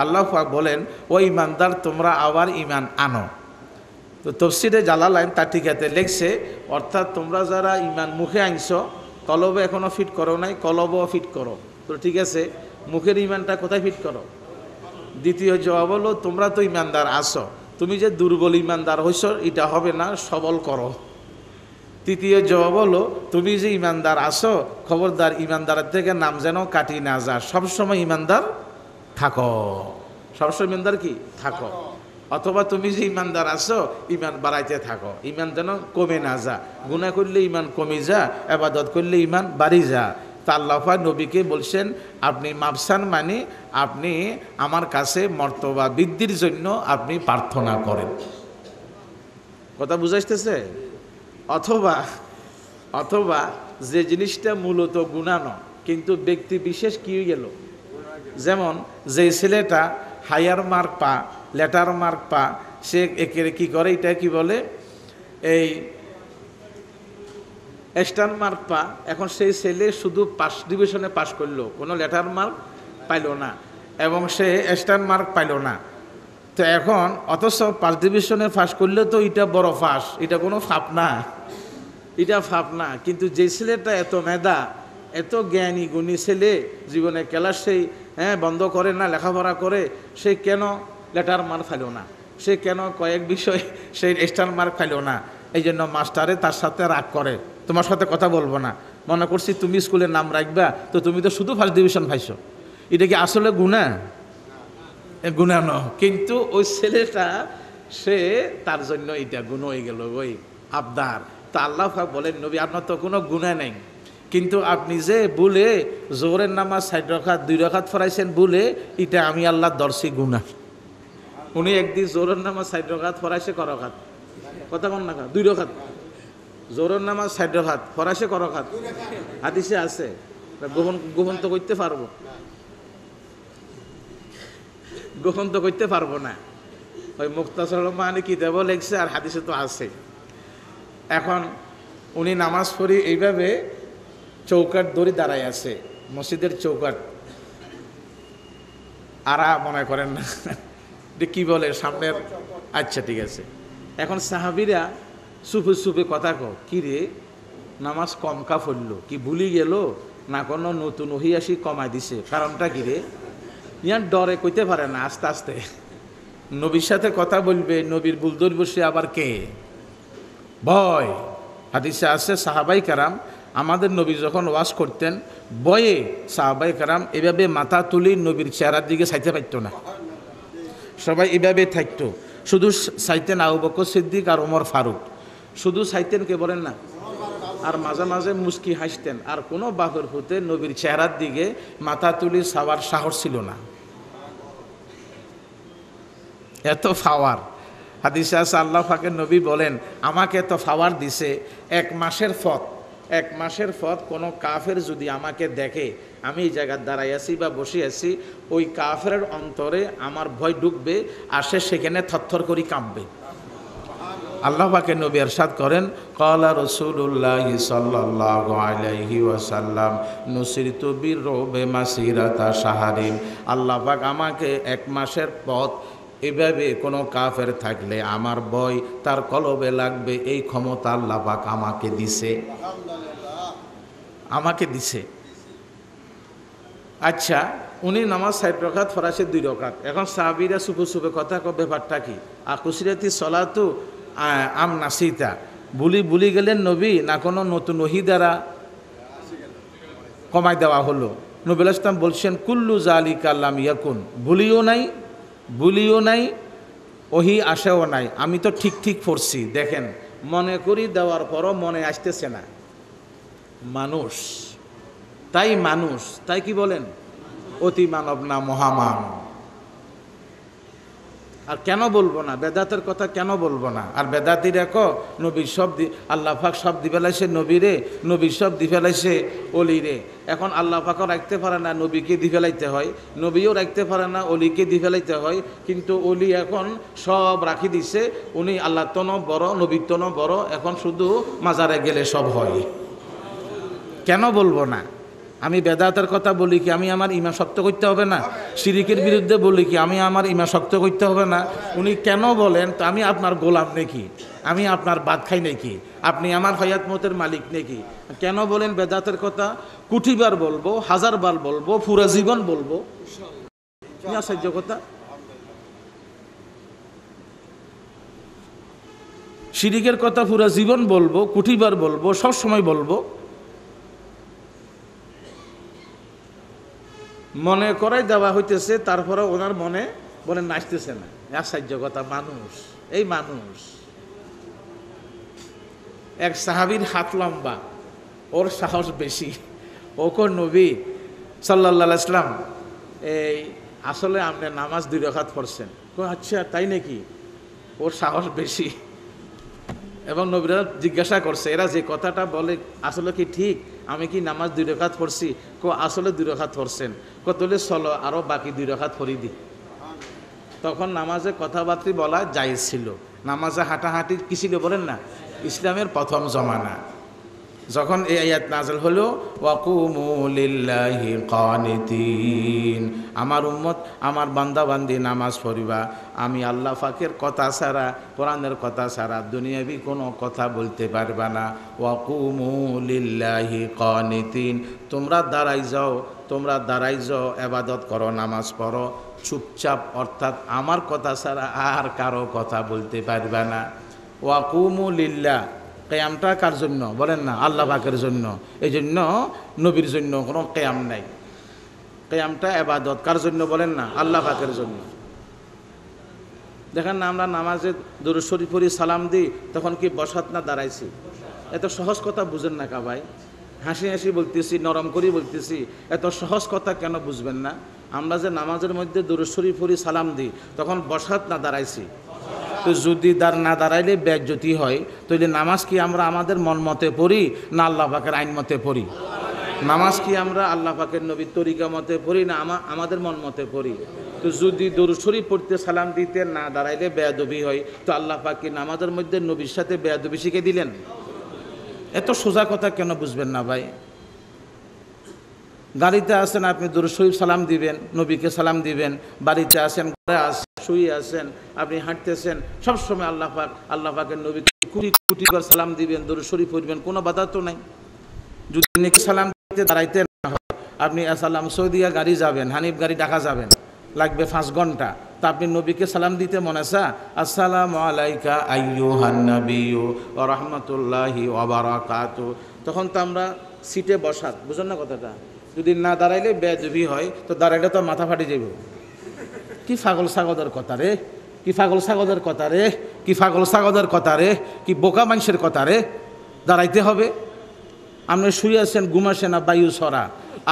আল্লাহ পাক বলেন ও ইমানদার তোমরা আবার ইমান আনো। তো তফসিরে জালালাইন তার ঠিকাতে লেখছে, অর্থাৎ তোমরা যারা ইমান মুখে আনছো, কলবে এখনও ফিট করো নাই, কলবও ফিট করো। তো ঠিক আছে, মুখের ইমানটা কোথায় ফিট করো? দ্বিতীয় জবাব হলো তোমরা তো ইমানদার আসো, তুমি যে দুর্বল ইমানদার হইছ এটা হবে না, সবল করো। তৃতীয় জবাব হলো তুমি যে ইমানদার আসো, খবরদার ইমানদারের থেকে নাম যেন কাটি না যা, সবসময় ইমানদার থাকো, সবসময় ইমানদার কি থাকো। অথবা তুমি যে ইমানদার আসো ইমান বাড়াইতে থাকো, ইমান যেন কমে না যা, গুনাহ করলে ইমান কমে যা, ইবাদত করলে ইমান বাড়ি যা। তা আল্লাহ পাক নবীকে বলছেন আপনি মাপসান মানে আপনি আমার কাছে মর্তবা বৃদ্ধির জন্য আপনি প্রার্থনা করেন। কথা বুঝাইতেছে? অথবা অথবা যে জিনিসটা মূলত গুনাহ নয় কিন্তু ব্যক্তি বিশেষ কি গেল, যেমন যে ছেলেটা হায়ার মার্ক পা, লেটার মার্ক পা, সে একে কি করে, এটা কি বলে এই স্টার মার্ক পা। এখন সেই ছেলে শুধু পাস ডিভিশনে পাস করলো, কোনো লেটার মার্ক পাইল না এবং সে স্টার মার্ক পাইল না। তো এখন অথচ পাস ডিভিশনে পাস করলে তো এটা বড় ফাঁস, এটা কোনো ফাপ না, এটা ফাপ না। কিন্তু যে ছেলেটা এত মেধা, এত জ্ঞানী গুণী ছেলে, জীবনে ক্লাস সেই বন্ধ করে না, লেখাপড়া করে, সে কেন লেটার মার্ক পাইল না, সে কেন কয়েক বিষয় সেই স্টার মার্ক পাইল না? এই জন্য মাস্টারে তার সাথে রাগ করে, তোমার সাথে কথা বলবো না, মনে করছি তুমি স্কুলের নাম রাখবা, তো তুমি তো শুধু ফার্স্ট ডিভিশন পাইছো। এটা কি আসলে গুনাহ? গুনাহ ন, কিন্তু ওই ছেলেটা সে তার জন্য এটা গুনাহ হয়ে গেল, ওই আবদার। তা আল্লাহ পাক বলেন নবী আপনার তো কোনো গুনাহ নেই, কিন্তু আপনি যে বলে জোহরের নামাজ 4 রাকাত 2 রাকাত পড়াইছেন বলে, এটা আমি আল্লাহ দর্শি গুনাহ। উনি একদিন জোহরের নামাজ 4 রাকাত পড়াইছে, ক রাকাত? কথা কোন না, 2 রাকাত। জোহরের নামাজ 4 রাকাত পড়াইছে, ক রাকাত? হাদিসে আছে, গোপন তো করতে পারবো, গোপন তো করতে পারবো না। ওই মুক্তাসর মানে কিতাবও লেখছে আর হাদিসে তো আছে। এখন উনি নামাজ পড়ি এইভাবে চৌকাট ধরে দাঁড়ায় আছে, মসজিদের চৌকাট, আরা মনে করেন না কি বলে সামনের, আচ্ছা ঠিক আছে। এখন সাহাবিরা সুফে সুফে কথা কি রে নামাজ কম কা পড়লো, কি ভুলি গেল না কোনো নতুন ওহি আসি কমাই দিছে, কারণটা কি রে? ইয়ার ডরে কইতে পারে না, আস্তে আস্তে নবীর সাথে কথা বলবে, নবীর বুলদর বসে আবার কে ভয়। হাদিসে আছে সাহাবাই কারাম, আমাদের নবী যখন ওয়াজ করতেন বয়ে সাহাবাই কারাম এভাবে মাথা তুলি নবীর চেহারার দিকে চাইতে পারত না, সবাই এভাবে থাকতো। শুধু চাইতেন আবু বকর সিদ্দিক আর ওমর ফারুক, শুধু চাইতেন কে বলেন না, আর মাঝে মাঝে মুস্কি হাসতেন। আর কোনো বাপের হতে নবীর চেহারার দিকে মাথা তুলি চাওয়ার সাহস ছিল না, এত ফাওয়ার। হাদিসে আছে আল্লাহ পাকের নবী বলেন আমাকে এত ফাওয়ার দিছে, 1 মাসের পথ কোনো কাফের যদি আমাকে দেখে আমি এই জায়গায় দাঁড়াই আছি বা বসে আছি, ওই কাফের অন্তরে আমার ভয় ঢুকবে আর সে সেখানে থরথর করে কাঁপবে। আল্লাহ পাকের নবী ইরশাদ করেন ক্বালা রাসূলুল্লাহ সাল্লাল্লাহু আলাইহি ওয়াসাল্লাম নুসিরতু বিররুবি মাসিরাতা শাহরিন। আল্লাহ পাক আমাকে 1 মাসের পথ এভাবে কোনো কাফের থাকলে আমার ভয় তার কলবে লাগবে, এই ক্ষমতা আল্লাহ পাক আমাকে দিছে, আমাকে দিছে। আচ্ছা উনি নামাজ 4 রাকাত পড়াছে 2 রাকাত। এখন সাহাবীরা সুপে সুপে কথা ব্যাপারটা কি? আকুসিরাতি সলাতু আম নাসিতা, বুলি গেলেন নবী না কোনো নতুন ওহী দ্বারা কমাই দেওয়া হলো? নবী আলাইহিস সালাম বলছেন কুল্লু জালিকা লাম ইয়াকুন, ভুলিও নাই ওহী আসেও নাই, আমি তো ঠিক পড়ছি। দেখেন মনে করি দেওয়ার পরও মনে আসতেছে না, মানুষ তাই কি বলেন অতি মানব না মহামানব। আর কেন বলবো না বেদাতের কথা, কেন বলবো না? আর বেদাতিরা নবীর সব আল্লাহ পাক সব দি ফেলাইছে নবীরে, নবীর সব দি ফেলাইছে অলিরে। এখন আল্লাহ পাকও রাখতে পারে না, নবীকে দি ফেলাইতে হয়, নবীও রাখতে পারে না, অলিকে দি ফেলাইতে হয়। কিন্তু অলি এখন সব রাখি দিছে, উনি আল্লাহ তনও বড়, নবীর তনও বড়, এখন শুধু মাজারে গেলে সব হয়। কেন বলবো না? আমি বেদাতের কথা বলি কি আমি আমার ইমান শক্ত করতে হবে না? শিরিকের বিরুদ্ধে বলি কি আমি আমার ইমান শক্ত করতে হবে না? উনি কেন বলেন তো আমি আপনার গোলাম নাকি? আমি আপনার বাদ খাই নাকি? আপনি আমার হয়াত মতের মালিক নাকি? কেন বলেন বেদাতের কথা? কোটিবার বলবো, হাজারবার বলবো, পুরা জীবন বলবো। আশ্চর্য কথা। শিরিকের কথা পুরা জীবন বলবো, কোটিবার বলবো, সব সময় বলবো। মনে করাই দেওয়া হইতেছে, তারপরে ওনার মনে বলে নাচতেছে না। আশ্চর্য কথা। মানুষ, এই মানুষ। এক সাহাবীর হাত লম্বা, ওর সাহস বেশি। ওকর নবী সাল্লাল্লাহু আলাইহি ওয়াসাল্লাম এই আসলে আপনি নামাজ 2 রাকাত পড়ছেন। আচ্ছা তাই নাকি? ওর সাহস বেশি। এবং নবীরা জিজ্ঞাসা করছে এরা যে কথাটা বলে আসলে কি ঠিক? আমি কি নামাজ 2 রাকাত পড়ছি? আসলে 2 রাকাত পড়ছেন। তাহলে চলো আরো বাকি 2 রাকাত পড়ি দি। তখন নামাজে কথাবার্তা বলা জায়েজ ছিল। নামাজে হাঁটাহাঁটি কি ছিল বলেন না? ইসলামের প্রথম জমানা। যখন এই আয়াত নাযিল হলো ওয়াকুমু লিল্লাহি কানিতিন, আমার উম্মত আমার বান্দা বান্দি নামাজ পড়িবা, আমি আল্লাহ পাকের কথা ছাড়া, কোরআনের কথা ছাড়া দুনিয়াবি কোনো কথা বলতে পারবা না। ওয়াকুমু লিল্লাহি কানিতিন, তোমরা দাঁড়াই যাও, ইবাদত করো, নামাজ পড়ো চুপচাপ, অর্থাৎ আমার কথা ছাড়া আর কারো কথা বলতে পারবা না। ওয়াকুমু লিল্লাহ, কেয়ামটা কার জন্য বলেন না? আল্লাহ পাকের জন্য। এই জন্য নবীর জন্য কোনো কেয়াম নাই। কেয়ামটা ইবাদত কার জন্য বলেন না? আল্লাহ পাকের জন্য। দেখেন না আমরা নামাজে দুরূদ শরীফ পড়ি, সালাম দিই, তখন কি বসাত না দাঁড়াইছি? এত সহজ কথা বুঝেন না কা ভাই? হাসি হাসি বলতেছি, নরম করি বলতেছি, এত সহজ কথা কেন বুঝবেন না? আমরা যে নামাজের মধ্যে দুরূদ শরীফ পড়ি, সালাম দিই, তখন বসাত না দাঁড়াইছি? তো যদি না দাঁড়াইলে বেজ্জতি হয়, তাহলে নামাজ কি আমরা আমাদের মন মতে পড়ি না আল্লাহ পাকের আইন মতে পড়ি? নামাজ কি আমরা আল্লাহ পাকের নবীর তরিকা মতে পড়ি না আমাদের মন মতে পড়ি? তো যদি দরুদ শরীফ পড়তে, সালাম দিতে না দাঁড়াইলে বেয়াদবি হয়, তো আল্লাহ পাক কি নামাজের মধ্যে নবীর সাথে বেয়াদবি শিখে দিলেন? এত সোজা কথা কেন বুঝবেন না ভাই? গাড়িতে আসেন আপনি দরুদ শরীফ সালাম দিবেন, নবীকে সালাম দিবেন। বাড়িতে আসেন, ঘরে আসেন, শুয়ে আসেন, আপনি হাঁটতেছেন, সবসময় আল্লাহ পাকের নবীকে কোটি কোটি বার সালাম দিবেন, দরুদ শরীফ পড়বেন, কোনো বাধা তো নাই। যদি নাকি সালাম দিতে দাঁড়াইতে না হয়, আপনি সালাম সৌদিয়া গাড়ি যাবেন, হানিফ গাড়ি ঢাকা যাবেন, লাগবে 5 ঘন্টা, তা আপনি নবীকে সালাম দিতে মনে চা আসসালামু আলাইকা আইয়ুহান নাবিয়্যু ওয়া রাহমাতুল্লাহি ওয়া বারাকাতুহু, তখন তো আমরা সিটে বসাত, বুঝেন না কথাটা? যদি না দাঁড়াইলে বেয়াদবি হয়, তো দাঁড়াইলে তো মাথা ফাটি যাব। কি পাগল ছাগলের কথা রে, কি পাগল ছাগলের কথা রে, কি পাগল ছাগলের কথা রে, কি বোকা মানুষের কথা রে। দাঁড়াইতে হবে। আপনি শুয়ে আছেন, ঘুমাসেন না, বায়ু সরা,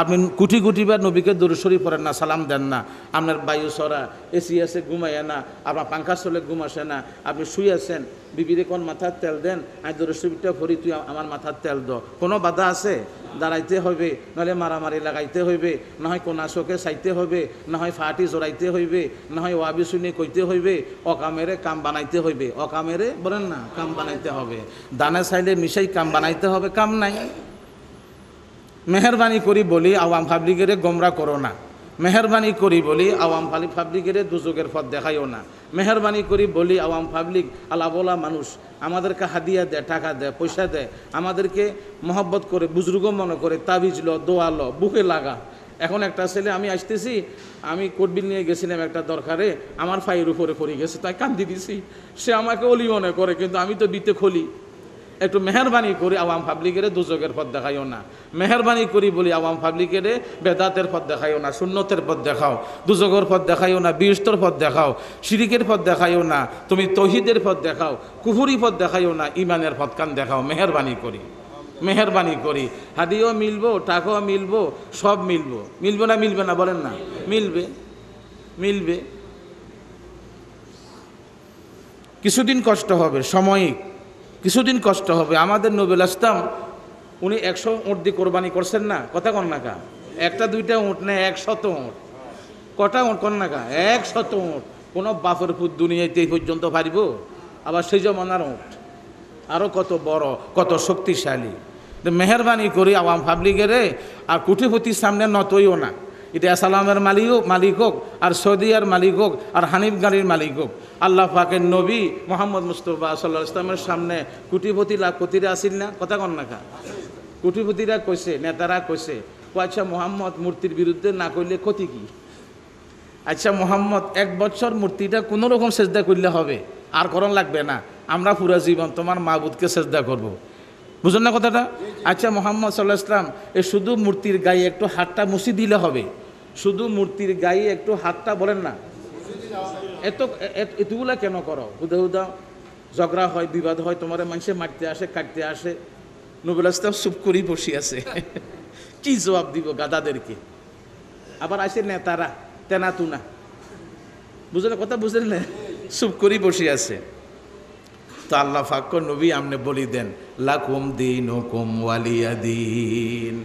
আপনি কোটি কোটিবার নবীকে দরুদ শরীফ পড়েন না, সালাম দেন না, আপনার বায়ু সরা, এসি আছে ঘুমাইয়া না, আপনার পাঙ্খা চলে ঘুমাসে না, আপনি শুয়ে আছেন, বিবিরে কোন মাথার তেল দেন, আমি দরুদ শরীফটা পড়ি, তুই আমার মাথার তেল দ, কোনো বাধা আছে? দাঁড়াইতে হবে, নাহলে মারামারি লাগাইতে হইবে, না হয় কোনা চোখে চাইতে হবে, না হয় ফাটি জোড়াইতে হইবে, না হয় ওয়াবি শুনে কইতে হইবে, অকামেরে কাম বানাইতে হইবে। অকামেরে বলেন না, কাম বানাইতে হবে। দানে চাইলে মিশাই কাম বানাইতে হবে, কাম নাই। মেহরবানি করি বলি আওয়াম পাবলিকেরে গোমরা করো না, মেহরবানি করি বলি আওয়াম পাবলিকেরে দুযোগের পথ দেখাইও না, মেহরবানি করি বলি আওয়াম পাবলিক আলাবোলা মানুষ আমাদেরকে হাদিয়া দেয়, টাকা দেয়, পয়সা দেয়, আমাদেরকে মহব্বত করে, বুজুর্গ মনে করে, তাবিজ লো, দোয়া লো, বুকে লাগা। এখন একটা ছেলে, আমি আসতেছি, আমি কোটবিল নিয়ে গেছিলাম একটা দরকারে, আমার ফাইয়ের উপরে পড়ে গেছে, তাই কান্দি দিছি। সে আমাকে অলি মনে করে, কিন্তু আমি তো বিতে খলি। একটু মেহরবানি করি আওয়াম পাবলিকেরে দুযোগের পথ দেখাইও না, মেহরবানি করি বলি আওয়াম পাবলিকেরে বেদাতের পথ দেখাইও না, সুন্নতের পথ দেখাও, দুযোগের পথ দেখাইও না, বিরস্তর পথ দেখাও, শিরিকের পথ দেখাইও না, তুমি তৌহিদের পথ দেখাও, কুফুরি পথ দেখাইও না, ইমানের পথ কান দেখাও। মেহরবানি করি, মেহরবানি করি। হাদিও মিলবো, টাকাও মিলবো, সব মিলবো। মিলবে না? মিলবে না বলেন না? মিলবে, মিলবে। কিছুদিন কষ্ট হবে, সাময়িক, কিছুদিন কষ্ট হবে। আমাদের নবীল ইসলাম উনি 100 উট দিয়ে কোরবানি করছেন না, কথা কন না কা? একটা দুইটা উট না, 100 উট। কটা উট কন না কা? 100 উট। কোনো বাপের পুত দুনিয়াতে এই পর্যন্ত পারিব? আবার সেই জমানার উট, আরও কত বড়, কত শক্তিশালী। মেহরবানি করি আওয়াম পাবলিকের আর কোটিপতির সামনে নতইও না। এটা সালামের মালিক হোক আর সৌদিয়ার মালিক হোক আর হানিফ গাড়ির মালিক হোক, আল্লাহ পাকের নবী মোহাম্মদ মুস্তফা সাল্লাল্লাহু আলাইহি ওয়াসাল্লামের সামনে কোটিপতি লাখপতিরা আসিল না? কথা কন না খা? কোটিপতিরা কইছে, নেতারা কইছে, আচ্ছা মোহাম্মদ মূর্তির বিরুদ্ধে না করলে ক্ষতি কি? আচ্ছা মোহাম্মদ 1 বছর মূর্তিটা কোনো রকম সেজদা করলে হবে, আর করণ লাগবে না, আমরা পুরা জীবন তোমার মাবুদকে সেজদা করব। বুঝলেন না কথাটা? আচ্ছা মোহাম্মদ সাল্লাল্লাহু আলাইহি ওয়াসাল্লাম শুধু মূর্তির গায়ে একটু হাতটা মুছি দিলে হবে, শুধু মূর্তির গায়ে একটু হাতটা বলেন না, এতগুলা কেন করো? হুদা হুদা ঝগড়া হয়, বিবাদ হয়, তোমার মানুষে মারতে আসে, কাটতে আসে, নবী আলাইহিস সালাম চুপ করেই বসে আছে। কি জবাব দিব গাদাদেরকে? আবার আসে নেতারা তেনা তুনা, বুঝলেন কথা? বুঝলেন না? চুপ করেই বসে আছে। তো আল্লাহ পাক নবী আমনে বলি দেন, লাকুম দীনুকুম ওয়ালিয়া দীন,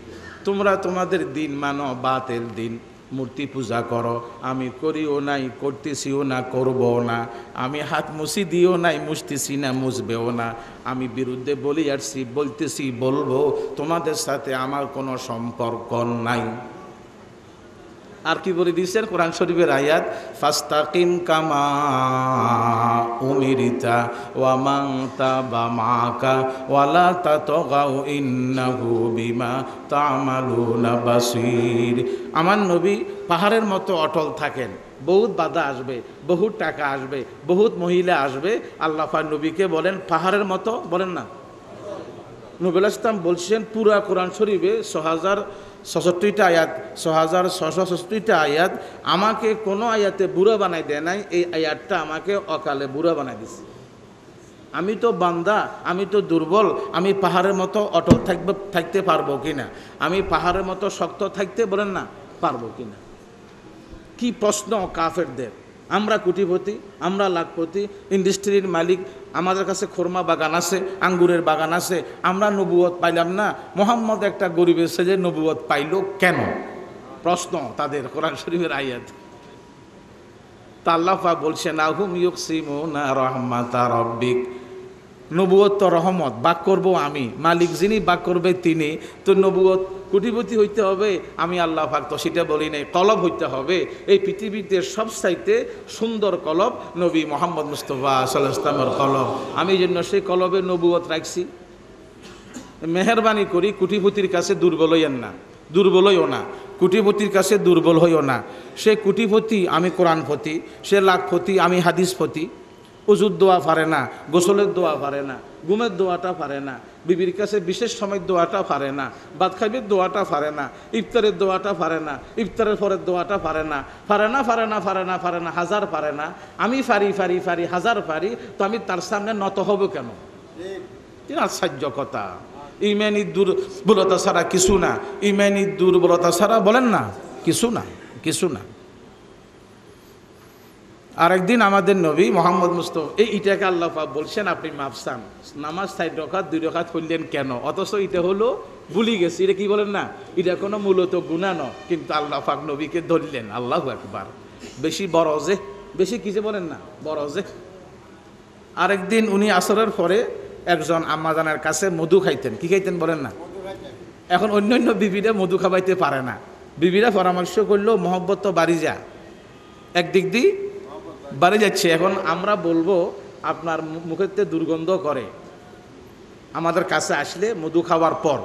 তোমরা তোমাদের দিন মানো, বাতের দিন। মূর্তি পূজা করো, আমি করিও নাই, করতেছিও না, করবো না। আমি হাত মুছি দিও নাই, মুছতেছি না, মুছবেও না। আমি বিরুদ্ধে বলি আসছি, বলতেছি, বলবো, তোমাদের সাথে আমার কোনো সম্পর্ক নাই। আর কি বলে দিয়েছেন কোরআন শরীফের আয়াত, ফাস্তাকিম কামা উমিরিতা ওয়া মান তাবা মাকা ওয়ালা তাতগাউ ইন্নাহু বিমা তা'মালুনা বাসীর। আমার নবী পাহাড়ের মতো অটল থাকেন, বহুত বাধা আসবে, বহুত টাকা আসবে, বহুত মহিলা আসবে, আল্লাহ পাক নবীকে বলেন পাহাড়ের মতো, বলেন না? নবী আলাইহিস সালাম বলছেন পুরা কোরআন শরীফে 6066টা আয়াত, 6666টা আয়াত, আমাকে কোনো আয়াতে বুড়া বানাই দেয় নাই, এই আয়াতটা আমাকে অকালে বুড়া বানাই দিছে। আমি তো বান্দা, আমি তো দুর্বল, আমি পাহাড়ের মতো অটল থাকতে পারবো কিনা, আমি পাহাড়ের মতো শক্ত থাকতে, বলেন না, পারবো কিনা? কি প্রশ্ন কাফেরদের! আমরা কোটিপতি, আমরা লাখপতি, ইন্ডাস্ট্রির মালিক, আমাদের কাছে খোরমা বাগান আছে, আঙ্গুরের বাগান আছে, আমরা নবুয়ত পাইলাম না, মোহাম্মদ একটা গরিবের সেজে নবুয়ত পাইল কেন? প্রশ্ন তাদের কোরআন শরীফের আয়াত। তা আল্লাহ পাক বলছেন, আহুম ইউকসিমুনা রাহমাতা রাব্বিক, নবুয়ত তো রহমত, বাক করব আমি, মালিক যিনি বাক করবে তিনি। তো নবুয়ত কোটিপতি হইতে হবে, আমি আল্লাহ পাক তো সেটা বলি নাই, কলব হইতে হবে। এই পৃথিবীতে সবচাইতে সুন্দর কলব নবী মোহাম্মদ মুস্তফা সাল্লাল্লাহু আলাইহি ওয়াসাল্লামের কলব, আমি জন্য সেই কলবে নবুয়ত রাখছি। মেহরবানি করি কোটিপতির কাছে দুর্বল হইয়েন না, দুর্বল হইও না, কোটিপতির কাছে দুর্বল হইও না। সে কোটিপতি, আমি কোরআনপতি, সে লাখপতি, আমি হাদিসপতি। উজুর দোয়া পারে না, গোসলের দোয়া পারে না, ঘুমের দোয়াটা পারে না, বিবির কাছে বিশেষ সময় দোয়াটা পারে না, বাদ খাইবের দোয়াটা পারে না, ইফতারের দোয়াটা পারে না, ইফতারের পরের দোয়াটা পারে না, পারে না, পারে না, পারে না, পারে না, হাজার পারে না। আমি পারি, হাজার পারি, তো আমি তার সামনে নত হব কেন? আশ্চর্য কথা! ইমানি দুর্বলতা ছাড়া কিছু না, ইমানি দুর্বলতা ছাড়া, বলেন না, কিছু না, কিছু না। আরেকদিন আমাদের নবী মোহাম্মদ মুস্তফা এইটাকে আল্লাহ পাক বলছেন, আপনি মাপসান, নামাজ 4 রাকাত 2 রাকাত পড়লেন কেন? অথচ এটা হলো ভুলি গেছি, এটা কি বলেন না, এটা কোনো মূলত গুনাহ নয়, কিন্তু আল্লাহ পাক নবীকে ধরলেন। আল্লাহু আকবার! বেশি বড় যে, বেশি কিছু বলেন না, বড় যে। আরেকদিন উনি আসরের পরে একজন আম্মাজানের কাছে মধু খাইতেন। কি খাইতেন বলেন না? এখন অন্য বিবিরা মধু খাওয়াইতে পারে না, বিবিরা পরামর্শ করলো মহব্বত তো বাড়ি যা, একদিক দিয়ে বাড়ি যাচ্ছে। এখন আমরা বলবো আপনার মুখেতে দুর্গন্ধ করে আমাদের কাছে আসলে মধু খাওয়ার পর,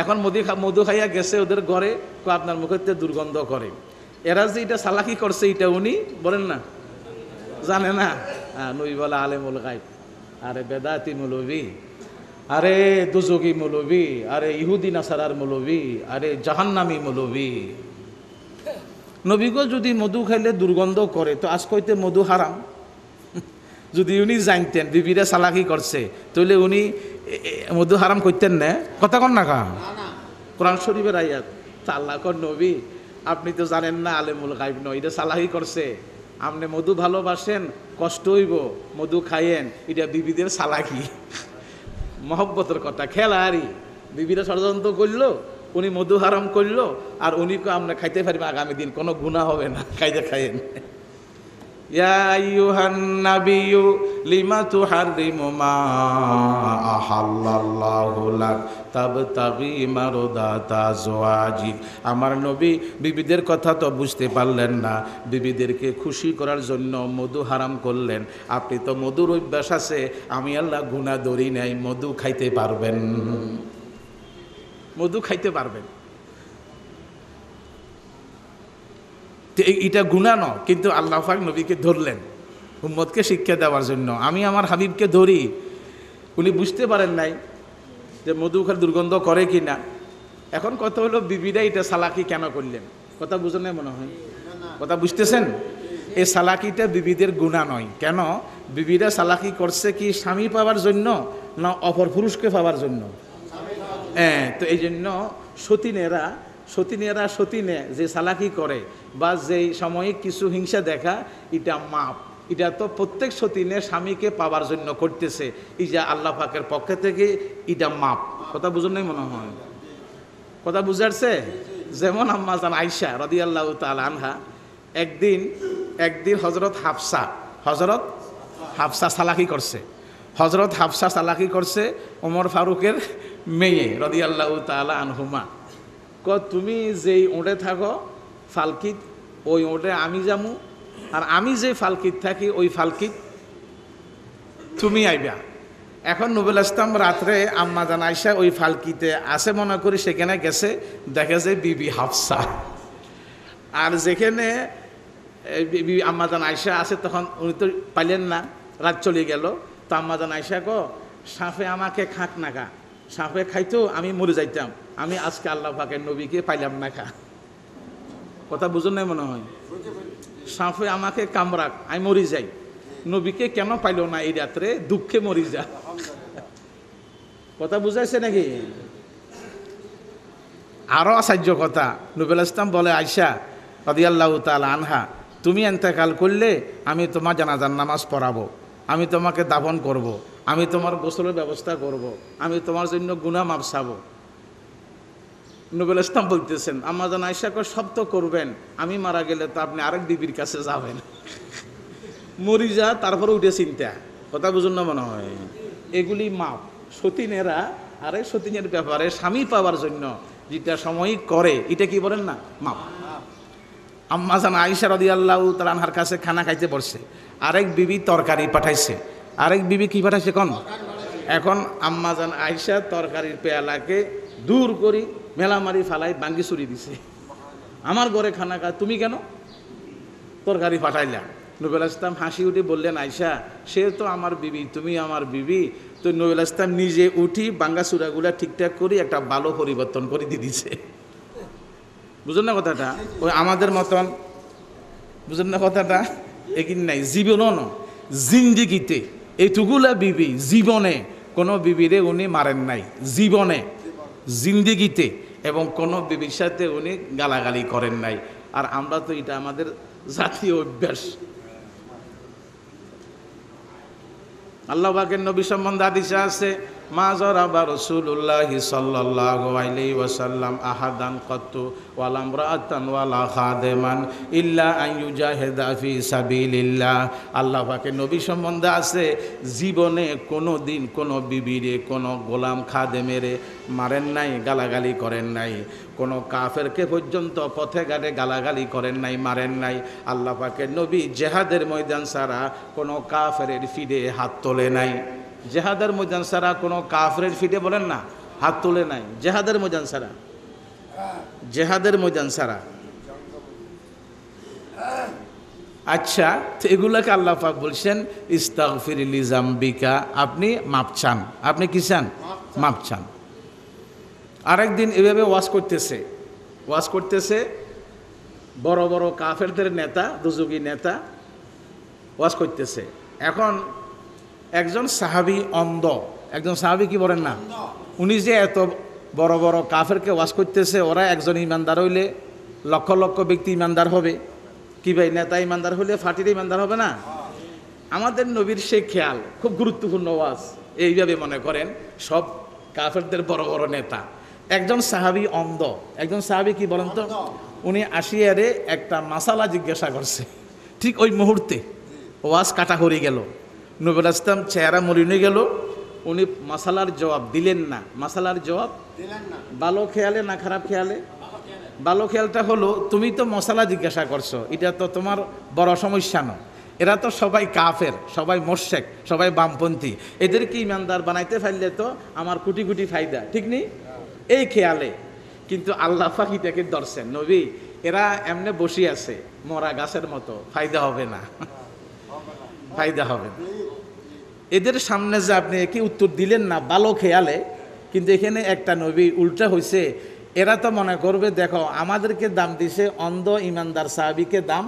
এখন মধু খাইয়া গেছে ওদের ঘরে, আপনার মুখেতে দুর্গন্ধ করে। এরা যে এটা চালাকি করছে, এটা উনি বলেন না, জানে না। নবী বলে আলেমুল গায়ব, আরে বেদাতি মৌলবী, আরে দুজগি মৌলবী, আরে ইহুদি নাসারার মৌলবী, আরে জাহান্নামী মৌলবী। নবীগো যদি মধু খাইলে দুর্গন্ধ করে, তো আজ কইতে মধু হারাম। যদি উনি জানতেন বিবিরা চালাকি করছে, তাহলে উনি মধু হারাম করতেন না? কথা কন না কা? কোরআন শরীফের আয়াত। আল্লাহ কর নবী, আপনি তো জানেন না আলেমুল গায়ব নয়, এটা চালাকি করছে। আপনি মধু ভালোবাসেন, কষ্ট হইব, মধু খাইয়েন, এটা বিবিদের চালাকি। মহব্বতের কথা, খেলারি। বিবিরা ষড়যন্ত্র করলো, উনি মধু হারাম করলো, আর উনি আমরা খাইতে পারবে আগামী দিন, কোনো গুনাহ হবে না, খাইতে খাইয়েন। ইয়া আইয়ুহান নাবিয়্যু লিমা তুহাররিমু মা আহাল্লাল্লাহু লাক তাবতাগি মারদাতা আজওয়াজিক। আমার নবী বিবিদের কথা তো বুঝতে পারলেন না, বিবিদেরকে খুশি করার জন্য মধু হারাম করলেন। আপনি তো মধুর অভ্যাস আছে, আমি আল্লাহ গুনাহ ধরি নাই, মধু খাইতে পারবেন, মধু খাইতে পারবেন। এটা গুনাহ ন, কিন্তু আল্লাহ পাক নবীকে ধরলেন উম্মতকে শিক্ষা দেওয়ার জন্য। আমি আমার হাবিবকে ধরি, উনি বুঝতে পারেন নাই যে মধু খার দুর্গন্ধ করে কি না। এখন কথা হলো বিবিরা এটা সালাকি কেন করলেন, কথা বুঝেন না মনে হয়, কথা বুঝতেছেন? এই সালাকিটা বিবিদের গুনাহ নয়। কেন বিবিরা সালাকি করছে কি স্বামী পাওয়ার জন্য না অপর পুরুষকে পাওয়ার জন্য? হ্যাঁ, তো এই জন্য সতীনেরা সতীনে যে সালাকি করে বা যেই সাময়িক কিছু হিংসা দেখা, এটা মাপ। এটা তো প্রত্যেক সতীনে স্বামীকে পাওয়ার জন্য করতেছে, এই যে আল্লাহ পাকের পক্ষ থেকে এটা মাপ। কথা বুঝুন নাই মনে হয়, কথা বুঝাচ্ছে? যেমন আম্মা জান আয়েশা রাদিয়াল্লাহু তাআলা আনহা একদিন হযরত হাফসা সালাকি করছে। হযরত হাফসা সালাকি করছে ওমর ফারুকের মেয়ে রাদিয়াল্লাহু তাআলা আনহুমা। তুমি যেই ওঁটে থাকো ফালকিত, ওই ওঁটে আমি যামু, আর আমি যে ফালকিত থাকি ওই ফালকিত তুমি আইবা। এখন নবুল ইসলাম রাত্রে আম্মা জান আয়েশা ওই ফালকিতে আসে মনে করি, সেখানে গেছে, দেখে যে বিবি হাফসা। আর যেখানে বিবি আম্মা জান আয়েশা আছে তখন উনি তো পাইলেন না, রাত চলে গেল। তো আম্মা জান আয়েশা কো, সাপে আমাকে খাক না খা, সাপে খাইতো আমি মরে যাইতাম, আমি আজকে আল্লাহ পাকের নবীকে পাইলাম না খা। কথা বুঝুন নাই মনে হয়, সাপে আমাকে কামড়াক আমি মরি যাই, নবীকে কেন পাইল না এই রাত্রে, দুঃখে মরি যা। কথা বুঝাইছে নাকি? আরো আশ্চর্য কথা, নবুল ইসলাম বলে, আয়েশা রাদিয়াল্লাহু তাআলা আনহা, তুমি ইন্তেকাল করলে আমি তোমার জানাজার নামাজ পড়াবো, আমি তোমাকে দাফন করব, আমি তোমার গোসলের ব্যবস্থা করব, আমি তোমার জন্য গুনাহ মাফ চাবো। নবুল ইসলাম বলতেছেন, আম্মা জান আয়েশাকে সব তো করবেন, আমি মারা গেলে তো আপনি আরেক বিবির কাছে যাবেন, মরি যা, তারপরে উঠে চিন্তা। কথা বুঝুন না মনে হয়? এগুলি মাপ। সতীনেরা আরেক সতীনের ব্যাপারে স্বামী পাওয়ার জন্য যেটা সময় করে, এটা কি বলেন না, মাপ। আম্মা জান আয়েশা রাদিয়াল্লাহু তাআলা আনহার কাছে খানা খাইতে বসছে, আরেক বিবি তরকারি পাঠাইছে, আরেক বিবি কি পাঠাইছে কোন? এখন আম্মা জান আয়েশা তরকারির পেয়ালাকে দূর করি মেলামারি ফালাই বাঙ্গি চুরি দিছে, আমার ঘরে খানা খা, তুমি কেন তরকারি পাঠাইলা? নবুল ইসলাম হাসি উঠে বললেন, আয়েশা সে তো আমার বিবি, তুমি আমার বিবি। তো নবুল ইসলাম নিজে উঠি বাঙ্গা চূড়াগুলা ঠিকঠাক করি একটা ভালো পরিবর্তন করে দিয়ে দিছে। বুঝুন না কথাটা? ওই আমাদের মতন, বুঝুন না কথাটা? একিন নাই জীবনও ন, জিন্দিগিতে এইটুকুলা বিবি, জীবনে কোনো বিবিরে উনি মারেন নাই, জীবনে জিন্দিগিতে, এবং কোনো বিবির সাথে উনি গালাগালি করেন নাই। আর আমরা তো এটা আমাদের জাতীয় অভ্যাস। আল্লাহ পাকের নবী সম্বন্ধে হাদিসে আছে, মা যারাবা রাসূলুল্লাহি সাল্লাল্লাহু আলাইহি ওয়াসাল্লাম আহাদান কাত্তু ওয়ালা ইমরাআতান ওয়ালা খাদেমান ইল্লা আন ইউজাহিদা ফি সাবিলিল্লাহ। আল্লাহ পাকের নবী সম্বন্ধে আছে, জীবনে কোনো দিন কোনো বিবিরে, কোনো গোলাম খাদেমেরে মারেন নাই, গালাগালি করেন নাই, কোনো কাফেরকে পর্যন্ত পথে ঘাটে গালাগালি করেন নাই, মারেন নাই। আল্লাহ পাকের নবী জেহাদের ময়দান ছাড়া কোনো কাফেরের ফিরে হাত তোলে নাই, জেহাদের ময়দান ছাড়া কোনো কাফেরের ফিরে বলেন না হাত তোলে নাই, জেহাদের ময়দান ছাড়া, জেহাদের ময়দান ছাড়া। আচ্ছা, তো এগুলাকে আল্লাহ পাক বলছেন ইস্তাগফির লিজামবিকা, আপনি মাপ চান, আপনি কি চান? মাপ চান। আরেকদিন এভাবে ওয়াজ করতেছে বড় বড় কাফেরদের নেতা, দুজুগি নেতা ওয়াজ করতেছে। এখন একজন সাহাবী অন্ধ, একজন সাহাবী কি বলেন না, উনি যে এত বড় বড় কাফেরকে ওয়াজ করতেছে, ওরা একজন ইমানদার হইলে লক্ষ লক্ষ ব্যক্তি ইমানদার হবে কি ভাই? নেতা ইমানদার হইলে ফাটির ইমানদার হবে না? আমাদের নবীর সেই খেয়াল, খুব গুরুত্বপূর্ণ ওয়াজ। এইভাবে মনে করেন সব কাফেরদের বড় বড় নেতা, একজন সাহাবী অন্ধ, একজন সাহাবী কি বলেন তো, উনি আসিয়ারে একটা মাসালা জিজ্ঞাসা করছে, ঠিক ওই মুহূর্তে ওয়াজ কাটা হয়ে গেল, নবী ইসলাম চেহারা মলিনে গেল, উনি মাসালার জবাব দিলেন না। মাসালার জবাব ভালো খেয়ালে না খারাপ খেয়ালে? ভালো খেয়ালটা হলো, তুমি তো মশালা জিজ্ঞাসা করছো, এটা তো তোমার বড় সমস্যা নয়। এরা তো সবাই কাফের, সবাই মোর্শেক, সবাই বামপন্থী, এদেরকে ইমানদার বানাইতে পারলে তো আমার কোটি কোটি ফায়দা, ঠিক নেই? এই খেয়ালে। কিন্তু আল্লাহ পাক এটাকে ধরছেন, নবী এরা এমনি বসে আছে মরা গাছের মতো, ফায়দা হবে না, ফায়দা হবে না। এদের সামনে যে আপনি কি উত্তর দিলেন না ভালো খেয়ালে, কিন্তু এখানে একটা নবী উল্টা হয়েছে। এরা তো মনে করবে দেখো আমাদেরকে দাম দিছে অন্ধ ইমানদার সাহাবীকে দাম,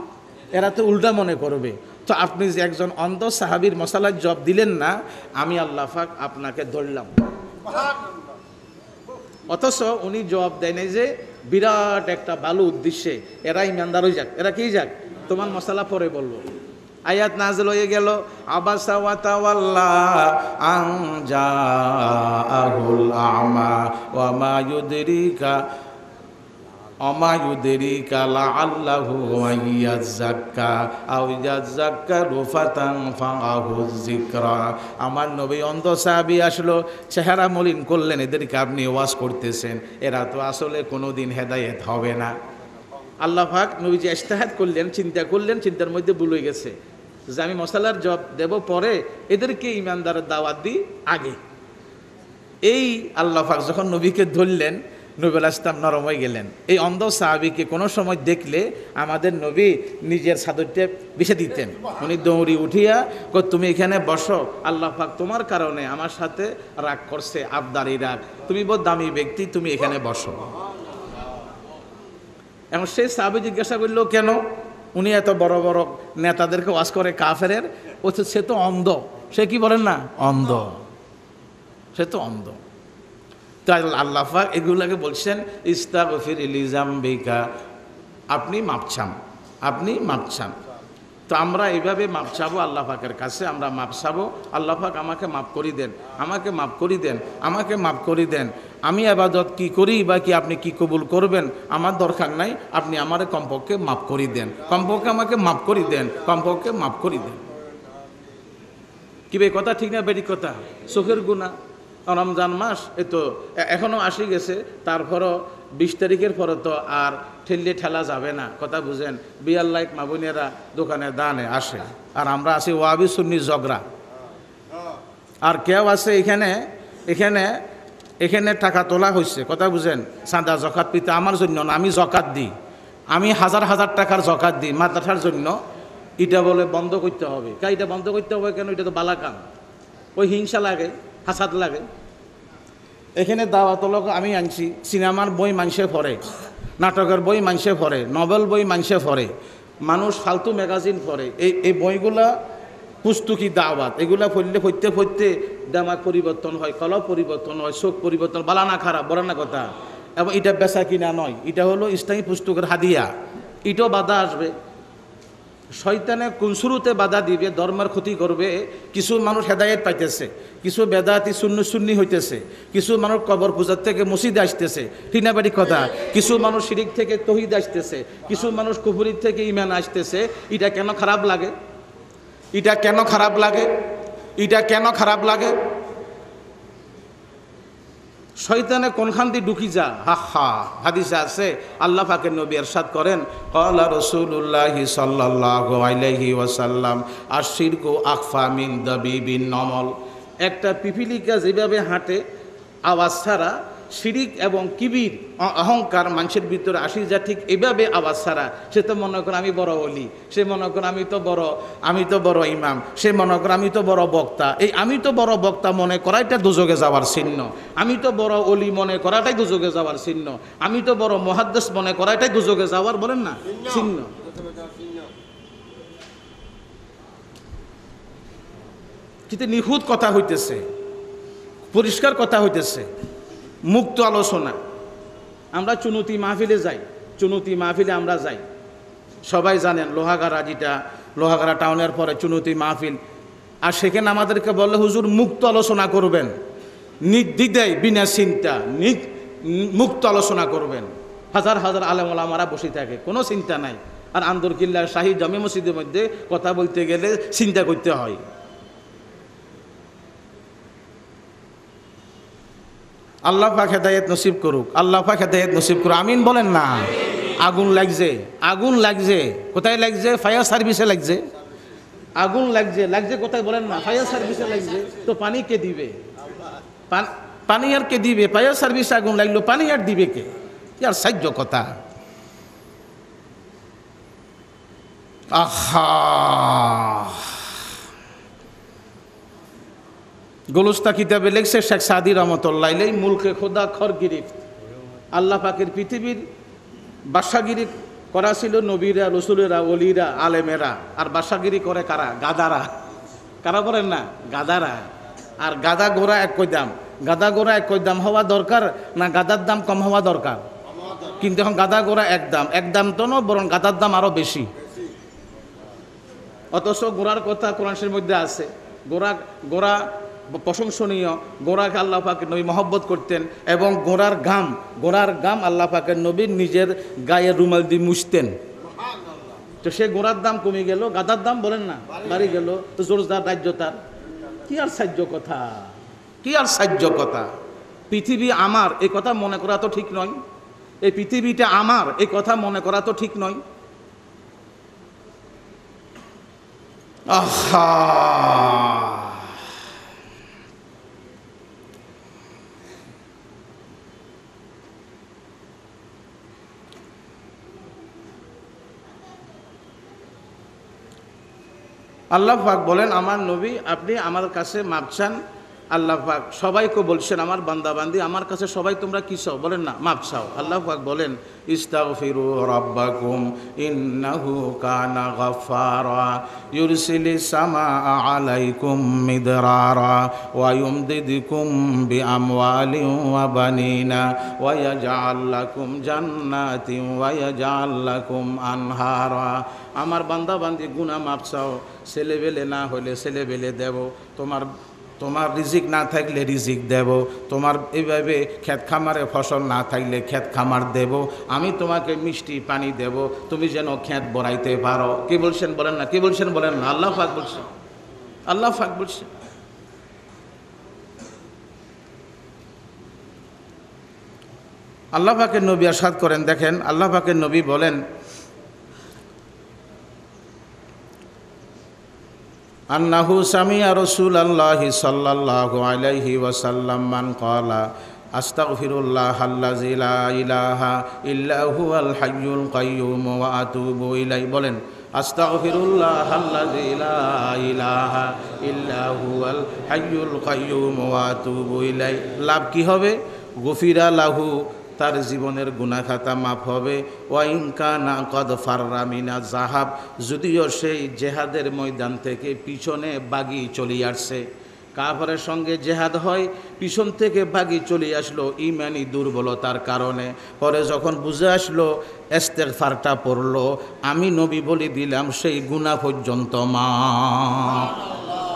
এরা তো উল্টা মনে করবে। তো আপনি যে একজন অন্ধ সাহাবীর মশালার জবাব দিলেন না, আমি আল্লাহ পাক আপনাকে ধরলাম। অথচ উনি জবাব দেয় নাই যে বিরাট একটা ভালো উদ্দেশ্যে এরা ইমানদার হয়ে যাক, এরা কি যাক, তোমার মশালা পরে বলবো। আয়াত নাযিল হয়ে গেল, আবাসা ওয়া তাওয়াল্লা আন জাআহুল আ'মা ওয়া মা ইউদরিকা লাআল্লাহু ইয়াযাক্কা আও ইয়াযাক্কারু ফাতানফাআহু যিকরা। আমার নবী অন্ধ সাহাবী আসলো, চেহারা মলিন করলেন, এদেরকে আপনি ওয়াজ করতেছেন, এরা তো আসলে কোনোদিন হেদায়েত হবে না। আল্লাহ পাক নবীজি ইজতিহাদ করলেন, চিন্তা করলেন, চিন্তার মধ্যে ভুল হয়ে গেছে যে আমি মশালার জবাব দেব পরে, এদেরকে ইমানদারের দাওয়াত দিই আগে। এই আল্লাহ পাক যখন নবীকে ধরলেন, নবী আলাইহিস সালাম নরম হয়ে গেলেন। এই অন্ধ সাহাবীকে কোনো সময় দেখলে আমাদের নবী নিজের চাদরটা বিছে দিতেন। উনি দৌড়ি উঠিয়া তুমি এখানে বসো, আল্লাহ পাক তোমার কারণে আমার সাথে রাগ করছে, আবদারি রাগ, তুমি বহু দামি ব্যক্তি, তুমি এখানে বসো। এখন সেই সাহাবী জিজ্ঞাসা করলো কেন উনি এত বড় বড় নেতাদেরকে ওয়াজ করে কাফেরের, সে তো অন্ধ। সে কি বলেন না, অন্ধ, সে তো অন্ধ। তাই আল্লাহ পাক এগুলাকে বলছেন ইস্তাগফির লিযামবিকা, আপনি মাপ চান, আপনি মাপ চান। তো আমরা এইভাবে মাপ চাবো আল্লাহ পাকের কাছে, আমরা মাপ চাবো, আল্লাহ পাক আমাকে মাপ করি দেন, আমাকে মাপ করি দেন, আমাকে মাপ করি দেন। আমি ইবাদত কি করি বা কি আপনি কি কবুল করবেন আমার দরকার নাই, আপনি আমারে কমপক্ষে মাপ করি দেন, কমপক্ষে আমাকে মাপ করি দেন, কমপক্ষে মাপ করি দেন। কি বে কথা ঠিক না বেটি কথা? চোখের গুনাহ, রমজান মাস এ তো এখনও আসি গেছে, তারপরও 20 তারিখের পরে তো আর ঠেললে ঠেলা যাবে না, কথা বুঝেন। বিয়ার লাইক মাবুনেরা দোকানে দানে আসে, আর আমরা আছি ওয়াবি সুন্নি জগরা। আর কেউ আছে এখানে এখানে এখানে টাকা তোলা হয়েছে, কথা বুঝেন, চাঁদা জকাত পিতে আমার জন্য না, আমি জকাত দিই, আমি হাজার হাজার টাকার জকাত দিই মাদ্রাসার জন্য। এটা বলে বন্ধ করতে হবে। এটা বন্ধ করতে হবে কেন? এটা তো বালা কাম, ওই হিংসা লাগে, হাসাদ লাগে। এখানে দাওয়াত লোক আমি আনছি, সিনেমার বই মানুষে পড়ে, নাটকের বই মানুষে পড়ে, নভেল বই মানুষে পড়ে, মানুষ ফালতু ম্যাগাজিন পড়ে। এই বইগুলা পুস্তকি দাওয়াত, এগুলা পড়লে পড়তে পড়তে দামাগ পরিবর্তন হয়, কলব পরিবর্তন হয়, চোখ পরিবর্তন, বালা না খারাপ, বড় না কথা। এবং এটা বেচা কিনা নয়, এটা হলো ইসলামী পুস্তকের হাদিয়া। এটাও বাধা আসবে, শয়তানে কোন শুরুতে বাধা দিবে, ধর্মের ক্ষতি করবে। কিছু মানুষ হেদায়েত পাইতেছে, কিছু বেদাতি সুন্নি হইতেছে, কিছু মানুষ কবর পূজার থেকে মসজিদে আসতেছে, ঠিক না বাড়ি কথা, কিছু মানুষ শিরিক থেকে তৌহিদ আসতেছে, কিছু মানুষ কুফরির থেকে ঈমান আসতেছে। এটা কেন খারাপ লাগে? এটা কেন খারাপ লাগে? এটা কেন খারাপ লাগে? শয়তানে কোনখান দিয়ে ঢুকি যা, হা হাদিসে আছে, আল্লাহ পাকের নবী ইরশাদ করেন, ক্বালা রাসূলুল্লাহ সাল্লাল্লাহু আলাইহি ওয়াসাল্লাম আশিরকু আখফা মিন দাবিবিন নমল। একটা পিপিলিকা যেভাবে হাঁটে আওয়াজ ছাড়া, শিরিক এবং কিবির অহংকার মানুষের ভিতরে আসি যা, ঠিক এভাবে আওয়াজ ছাড়া। সে তো মনে করে আমি বড় ওলি, সে মনে করে আমি তো বড় ইমাম, সে মনে করে আমি তো বড় বক্তা। এই আমি তো বড় বক্তা মনে করাটা দুযোগে যাওয়ার চিহ্ন, আমি তো বড় ওলি মনে করাটাই দুযোগে যাওয়ার চিহ্ন, আমি তো বড় মুহাদ্দিস মনে করাটাই দুযোগে যাওয়ার, বলেন না, চিহ্ন। কিন্তু নিখুঁত কথা হইতেছে, পরিষ্কার কথা হইতেছে, মুক্ত আলোচনা। আমরা চুনতি মাহফিলে যাই, চুনতি মাহফিলে আমরা যাই, সবাই জানেন লোহাগাড়া, যেটা লোহাগাড়া টাউনের পরে চুনতি মাহফিল। আর সেখানে আমাদেরকে বললে হুজুর মুক্ত আলোচনা করবেন, নির্দ্বিধায় বিনা চিন্তা মুক্ত আলোচনা করবেন। হাজার হাজার আলেম ওলামারা বসে থাকে, কোনো চিন্তা নাই। আর আন্দরকিল্লার শাহী জামে মসজিদের মধ্যে কথা বলতে গেলে চিন্তা করতে হয়। আল্লাহ পাক হেদায়েত নসিব করুক, আল্লাহ পাক হেদায়েত নসিব করুক, আমিন বলেন না। আগুন লাগছে, আগুন লাগছে, কোথায় লাগছে? ফায়ার সার্ভিসে লাগছে। আগুন লাগছে, লাগছে কোথায় বলেন না? ফায়ার সার্ভিসে লাগছে। তো পানি কে দিবে? পানি আর কে দিবে? ফায়ার সার্ভিসে আগুন লাগলো, পানি আর দিবে কে? কি আর সাহায্য কথা। আহা, গোলস্তা কিতাবে লেখছে শেখ সাদি রহমতুল্লাহ আলাইহি, মুলকে খোদা খর গিরিফত। আল্লাহ পাকের পৃথিবীর বাদশাগিরি করা ছিল নবীরা, রসুলেরা, ওলিরা, আলেমেরা। আর বাদশাগিরি করে কারা? গাদারা। কারা বলেন না? গাদারা। আর গাদা ঘোড়া একই দাম। গাদা ঘোড়া একই দাম হওয়া দরকার না গাদার দাম কম হওয়া দরকার? কিন্তু এখন গাদা ঘোড়া এক দাম, এক দাম তো নয়, বরং গাদার দাম আরো বেশি। অথচ ঘোড়ার কথা কোরআন শরীফের মধ্যে আছে। ঘোড়া প্রশংসনীয়, ঘোড়াকে আল্লাহ পাকের নবী মহব্বত করতেন, এবং ঘোড়ার গাম আল্লাহ পাকের নবী নিজের গায়ে রুমাল দিয়ে মুছতেন। তো সে ঘোড়ার দাম কমে গেল, গাদার দাম বলেন না বাড়ি গেল। তো জোরদার রাজ্য তার। কি আর সাহায্য কথা, কি আর সাহায্য কথা। পৃথিবী আমার এই কথা মনে করা তো ঠিক নয়। এই পৃথিবীটা আমার এই কথা মনে করা তো ঠিক নয়। আহা, আল্লাহ পাক বলেন, আমার নবী আপনি আমার কাছে মাপ চান। আল্লাহ পাক সবাইকে বলছেন, আমার বান্দাবান্দি আমার কাছে সবাই তোমরা কি চাও বলেন না? মাপ চাও। আল্লাহ পাক বলেন, ইস্তাগফিরু রাব্বাকুম ইন্নাহু কানা গাফফারা ইউরসিলিস সামাআ আলাইকুম মিদরারা ওয়া ইউমদিদুকুম বিআমওয়ালিন ওয়া বানিনা ওয়া ইয়াজআল লাকুম জান্নাতিন ওয়া ইয়াজআল লাকুম আনহারা। আমার বান্দাবান্দি গুনাহ মাপ চাও, ছেলেবেলে না হলে ছেলেবেলে দেব, তোমার রিজিক না থাকলে রিজিক দেব, তোমার এইভাবে ক্ষেত খামারে ফসল না থাকলে ক্ষেত খামার দেব, আমি তোমাকে মিষ্টি পানি দেব, তুমি যেন ক্ষেত বড়াইতে পারো। কি বলছেন বলেন না? কি বলছেন বলেন না? আল্লাহ পাক বলছেন, আল্লাহ পাক বলছেন। আল্লাহ পাকের নবী ইরশাদ করেন, দেখেন আল্লাহ পাকের নবী বলেন, আন্নাহু সামিয়া রাসূলুল্লাহি সাল্লাল্লাহু আলাইহি ওয়াসাল্লাম মান ক্বালা আস্তাগফিরুল্লাহাল্লাযী লা ইলাহা ইল্লা হুয়াল হাইয়ুল কাইয়্যুম ওয়া আতুবু ইলাইহি। বলেন, আস্তাগফিরুল্লাহাল্লাযী লা ইলাহা ইল্লা হুয়াল হাইয়ুল কাইয়্যুম ওয়া আতুবু ইলাইহি। লাভ কি হবে? গফিরা লাহু, তার জীবনের গুনাহ খাতা মাফ হবে। ওয়া ইন কানা ক্বাদ ফাররা মিনা যাহাব, যদিও সেই জেহাদের ময়দান থেকে পিছনে বাগি চলে আসছে। কাফেরের সঙ্গে জেহাদ হয়, পিছন থেকে বাগি চলে আসলো ইমানি দুর্বলতার কারণে। পরে যখন বুঝে আসলো, ইস্তেগফারটা পড়লো, আমি নবী বলে দিলাম সেই গুনাহ পর্যন্ত মাফ।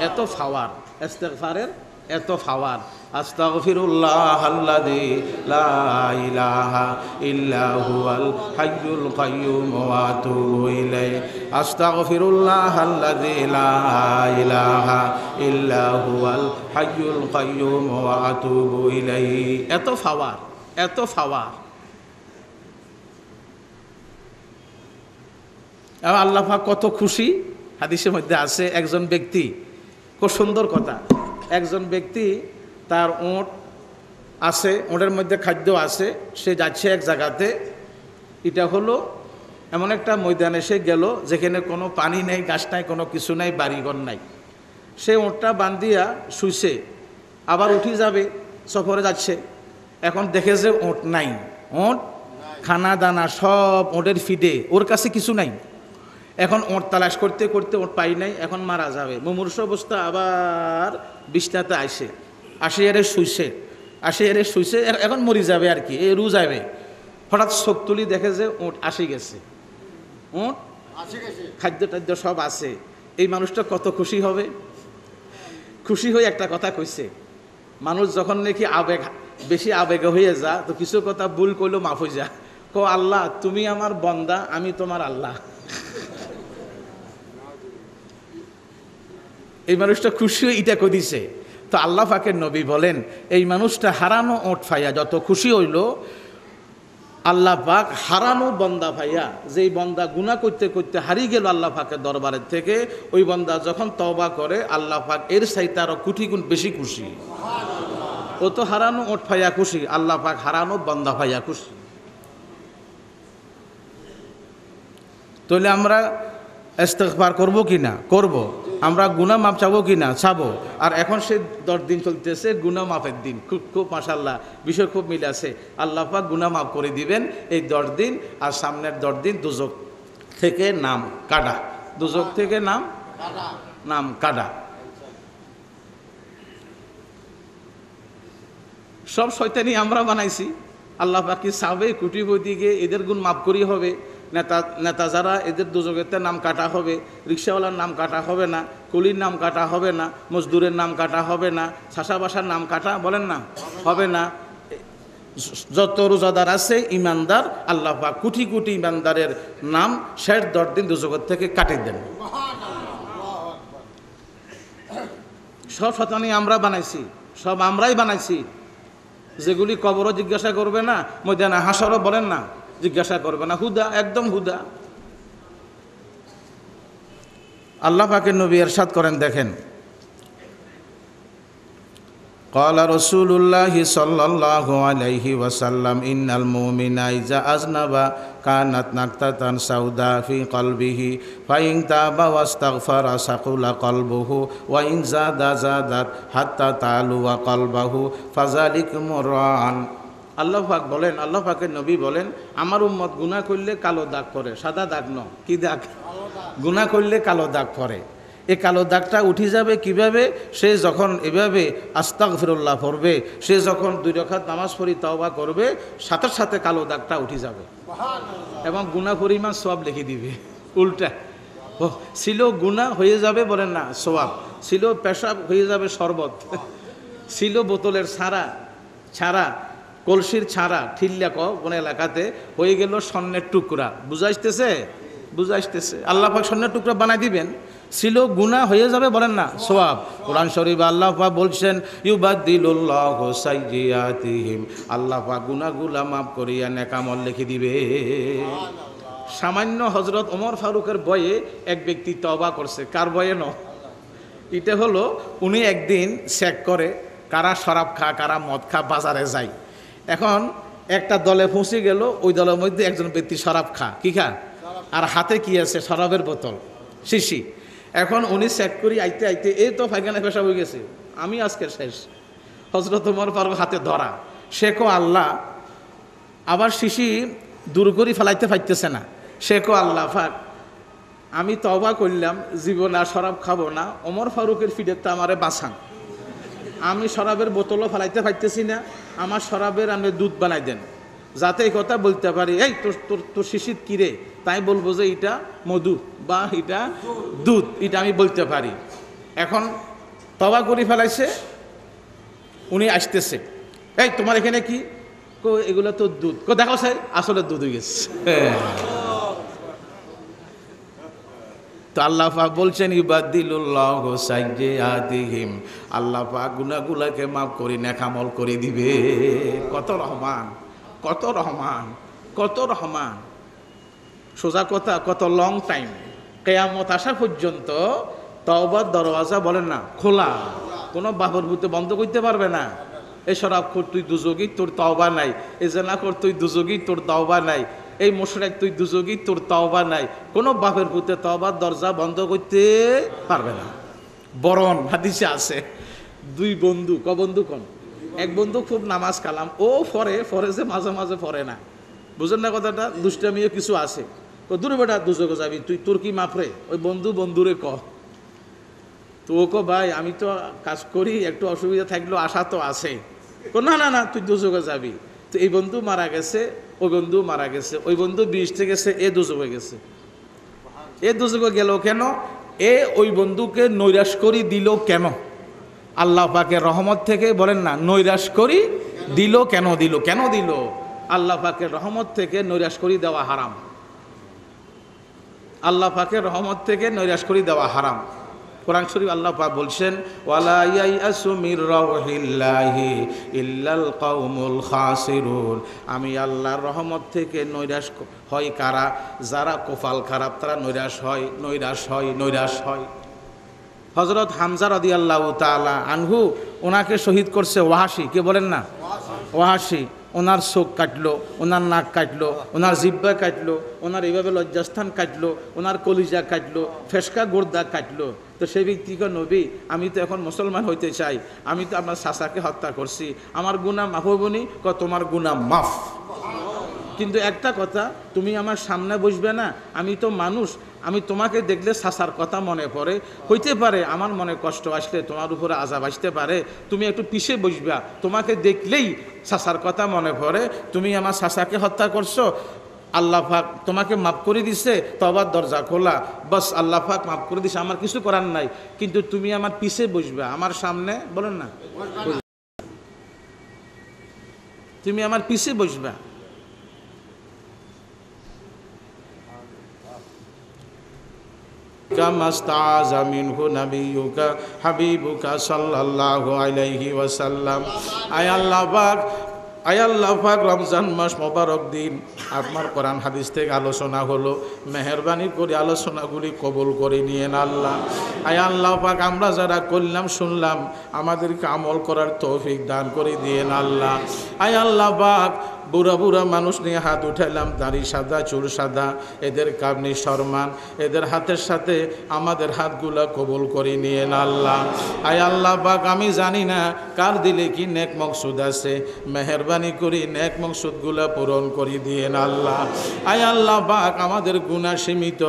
এত ফাওয়ার ইস্তেগফারের, এত ফাওয়ার। আস্তাগফিরুল্লাহাল্লাযী লা ইলাহা ইল্লা হুয়াল হাইয়ুল কাইয়্যুম ওয়া আতুবু ইলাইহি। আস্তাগফিরুল্লাহাল্লাযী লা ইলাহা ইল্লা হুয়াল হাইয়ুল কাইয়্যুম ওয়া আতুবু ইলাইহি। এত ফাওয়ার, এত ফাওয়ার। আল্লাহ পাক কত খুশি। হাদিসের মধ্যে আছে, একজন ব্যক্তি, খুব সুন্দর কথা, একজন ব্যক্তি তার ওঁট আছে, ওঁটের মধ্যে খাদ্য আছে, সে যাচ্ছে এক জায়গাতে। এটা হলো এমন একটা ময়দানে সে গেল যেখানে কোনো পানি নেই, গাছ নাই, কোনো কিছু নাই, বাড়িঘর নাই। সে ওঁটটা বান্ধিয়া শুইছে, আবার উঠি যাবে, সফরে যাচ্ছে। এখন দেখে যে ওঁট নাই, ওঁট খানা দানা সব ওঁটের ফিডে, ওর কাছে কিছু নাই। এখন ওঁট তালাশ করতে করতে ওঁট পাই নাই, এখন মারা যাবে, মুমূর্ষু অবস্থা। আবার বিছনাতে আসে এরে শুইছে, এখন মরি যাবে আর কি, রু যাবে। হঠাৎ চোখ তুলি দেখে যে ওঁট আসে গেছে, ওঁট খাদ্য টাদ্য সব আছে। এই মানুষটা কত খুশি হবে। খুশি হয়ে একটা কথা কইছে, মানুষ যখন নাকি বেশি আবেগে হয়ে যা, তো কিছু কথা ভুল করলেও মাফ হয়ে যা। আল্লাহ তুমি আমার বন্দা, আমি তোমার আল্লাহ। এই মানুষটা খুশি হয়ে এটা কদিছে। তো আল্লাহ পাকের নবী বলেন এই মানুষটা হারানো ওট ফাইয়া যত খুশি হইল, আল্লাহ পাক হারানো বন্দা ভাইয়া, যেই বন্দা গুনাহ করতে করতে হারিয়ে গেল আল্লাহ পাকের দরবারের থেকে, ওই বন্দা যখন তওবা করে আল্লাহ পাক এর চাইতে আরো কোটি গুণ বেশি খুশি। ও তো হারানো ওট ফাইয়া খুশি, আল্লাহ পাক হারানো বন্দা ভাইয়া খুশি। তাহলে আমরা ইস্তেগফার করব কি না? করব। আমরা গুনাহ মাপ চাবো কি না? চাবো। আর এখন সে 10 দিন চলতেছে গুনাহ মাপের দিন, খুব মাশাআল্লাহ বিষয় খুব মিল আছে। আল্লাহ পাক গুনাহ মাফ করে দিবেন এই 10 দিন, আর সামনের 10 দিন দুজক থেকে নাম কাটা, দুজক থেকে নাম কাটা। সব শয়তানি আমরা বানাইছি। আল্লাহ পাক কি চাবে কোটিপতিকে এদের গুণ মাফ করি হবে? নেতা যারা এদের দুজকেতে নাম কাটা হবে, রিক্সাওয়ালার নাম কাটা হবে না, কুলির নাম কাটা হবে না, মজদুরের নাম কাটা হবে না, ছাসাবাসার নাম কাটা বলেন না হবে না। যত রোজাদার আছে ইমানদার, আল্লাহ পাক কোটি কোটি ইমানদারের নাম শেষ 10 দিন দুজগত থেকে কাটিয়ে দেন। সব শয়তানি আমরা বানাইছি, সব আমরাই বানাইছি। যেগুলি কবরও জিজ্ঞাসা করবে না, ময়দানে হাসরও বলেন না জিজ্ঞাসা করবে না, হুদা, একদম হুদা। আল্লাহ পাকের নবী ইরশাদ করেন, দেখেন قال رسول الله صلى الله عليه وسلم إن المؤمن إذا أذنب كانت نكتة سوداء في قلبه فإن تاب واستغفر ثقل قلبه وإن زادت حتى تعلو قلبه فذلك مران। আল্লাহ পাক বলেন, আল্লাহ পাকের নবী বলেন, আমার উম্মত গুনাহ করলে কালো দাগ পড়ে, সাদা দাগ নয়। কি দাগ? গুনাহ করলে কালো দাগ পড়ে। এই কালো দাগটা উঠে যাবে কিভাবে? সে যখন এভাবে আস্তাগফিরুল্লাহ পড়বে, সে যখন 2 রাকাত নামাজ পড়ি তওবা করবে, সাথে সাথে কালো দাগটা উঠে যাবে এবং গুনাহ পরিমাণ সওয়াব লিখে দিবে। উল্টা ছিল গুনাহ হয়ে যাবে বলেন না সওয়াব, ছিল পেশাব হয়ে যাবে শরবত, ছিল বোতলের ছাড়া কলসির ছাড়া ঠিল্লা কোন এলাকাতে হয়ে গেল স্বর্ণের টুকরা। বুঝাইতেছে আল্লাহ পাক স্বর্ণের টুকরা বানাই দিবেন। ছিল গুনাহ হয়ে যাবে বলেন না সওয়াব। কোরআন শরীফ আল্লাহ পাক বলছেন ইউবাদদিলুল্লাহু সাইয়্যাতিহিম, আল্লাহ পাক গুনাহগুলা মাফ করিয়া নেক আমল লিখে দিবে। সামান্য হযরত ওমর ফারুকের বয়ে এক ব্যক্তি তওবা করছে। কার বয়ে ন? এটা হলো উনি একদিন চেক করে কারা শরাব খা কারা মদ খা, বাজারে যায়। এখন একটা দলে পৌঁছে গেল, ওই দলের মধ্যে একজন ব্যক্তি শরাব খা, কি খা, আর হাতে কি আছে? শরাবের বোতল, শিশি। এখন উনি চেক করি আইতে আইতে এই তো পায়খানা পেশাব হয়ে গেছে, আমি আজকের শেষ। হযরত ওমর ফারুক হাতে ধরা, সে কো আল্লাহ, আবার শিশি দূর করি ফেলাইতে পারতেছে না। সে কো আল্লাহ পাক, আমি তওবা করলাম জীবন আর শরাব খাবো না, ওমর ফারুকের ফিডেরটা আমারে বাঁচান। আমি শরাবের বোতলও ফেলাইতে পারতেছি না, আমার শরাবের আপনি দুধ বানাই দেন, যাতে এই কথা বলতে পারি, এই তোর শিশির কিরে, তাই বলবো যে এটা মধু বা এটা দুধ, এটা আমি বলতে পারি। এখন তওবা করে ফেলাইছে, উনি আসতেছে, এই তোমার এখানে কি? কো এগুলো তো দুধ। কো দেখো স্যার, আসলে দুধ হয়ে গেছে। তো আল্লাহ পাক বলছেন ইউবাদদিলুল্লাহু সাইয়্যাতিহিম, আল্লাহ পাক গুনাহগুলোকে মাফ করে নেক আমল করে দিবে। কত রহমান, কত রহমান, কত রহমান। সোজা কথা, কত লং টাইম, কিয়ামত আসা পর্যন্ত তওবার দরওয়াজা বলেন না খোলা, কোনো বাবর ভূতে বন্ধ করতে পারবে না। এই শরাব খোর তুই দুযোগী, তোর তওবা নাই। এই জেনা কর তুই দুযোগী, তোর তওবা নাই। এই মুশরিক তুই দুযোগী, তোর তওবা নাই। কোনো বাপের ভূতে তওবার দরজা বন্ধ করতে পারবে না। বরণ হাদিসে আছে, 2 বন্ধু, বন্ধু কোন? এক বন্ধু খুব নামাজ কালাম, ও ফরে যে মাঝে মাঝে পড়ে না, বুঝেন না কথাটা? দুষ্টামিও কিছু আছে। দূরে বেটা দুযোগে যাবি তুই, তোর কি মাপরে? ওই বন্ধুরে ক, তো ও কো ভাই আমি তো কাজ করি, একটু অসুবিধা থাকলেও আশা তো আছে। না না তুই দুযোগে যাবি। তো এই বন্ধু মারা গেছে, ওই বন্ধু মারা গেছে, ওই বন্ধু বিষ্ঠে গেছে, এ দুযোগে গেছে। এ দুযোগে গেল কেন? এ ওই বন্ধুকে নৈরাশ করি দিল কেন? আল্লাহ পাকের রহমত থেকে বলেন না নৈরাশ করি দিল কেন? কেন দিল? আল্লাহ পাকের রহমত থেকে নৈরাশ করি দেওয়া হারাম। আল্লাহ পাকের রহমত থেকে নৈরাশ করি দেওয়া হারাম। কোরআন শরীফ আল্লাহ পাক বলছেন ওয়ালা ইয়াইয়াসু মির রাউহিল্লাহি ইল্লাল কওমুল খাসিরুন, আমি আল্লাহর রহমত থেকে নৈরাশ হয় কারা? যারা কপাল খারাপ, তারা নৈরাশ হয়। হযরত হামজা রাদিয়াল্লাহু তাআলা আনহু, ওনাকে শহীদ করছে ওয়াহাশি, কে বলেন না? ওয়াহাশি। ওনার চোখ কাটলো, ওনার নাক কাটলো, ওনার জিহ্বা কাটলো, ওনার এইভাবে লজ্জাস্থান কাটলো, ওনার কলিজা কাটলো, ফেসকা গোর্দা কাটলো। তো সেই ব্যক্তিকে নবী, আমি তো এখন মুসলমান হইতে চাই, আমি তো আমার চাচাকে হত্যা করছি, আমার গুনাহ মাফ হবনি? তোমার গুনাহ মাফ। কিন্তু একটা কথা, তুমি আমার সামনে বসবে না, আমি তো মানুষ, আমি তোমাকে দেখলে চাচার কথা মনে পড়ে, হইতে পারে আমার মনে কষ্ট আসলে তোমার উপরে আযাব আসতে পারে, তুমি একটু পিছে বসবা, তোমাকে দেখলেই চাচার কথা মনে পড়ে, তুমি আমার চাচাকে হত্যা করছো, আল্লাহ পাক তোমাকে মাফ করে দিছে, তওবার দরজা খোলা, বাস আল্লাহ পাক মাফ করে দিছে, আমার কিছু করার নাই, কিন্তু তুমি আমার পিছে বসবা, আমার সামনে বলেন না, তুমি আমার পিছে বসবা। কামাস্তাযা মিনহু নাবিয়ুকা হাবিবুকা সাল্লাল্লাহু আলাইহি ওয়াসাল্লাম। আয় আল্লাহ পাক, রমজান মাস মোবারক দিন, আপনার কোরআন হাদিস থেকে আলোচনা হলো, মেহেরবানি করে আলোচনাগুলি কবুল করে নিয়েন আল্লাহ। আয় আল্লাহ পাক, আমরা যারা করলাম শুনলাম, আমাদেরকে আমল করার তৌফিক দান করে দিয়েন আল্লাহ। আয় আল্লাহ পাক, বুড়া বুড়া মানুষ নিয়ে হাত উঠাইলাম, দাড়ি সাদা চুল সাদা, এদের কাবনি সম্মান, এদের হাতের সাথে আমাদের হাতগুলা কবুল করে নিয়েন আল্লাহ। আয় আল্লাহ পাক, আমি জানি না কার দিলে কি নেক মকসুদ আছে, মেহেরবানি করি নেক মকসুদগুলা পূরণ করে দিয়েন আল্লাহ। আয় আল্লাহ পাক, আমাদের গুনাহ সীমিত,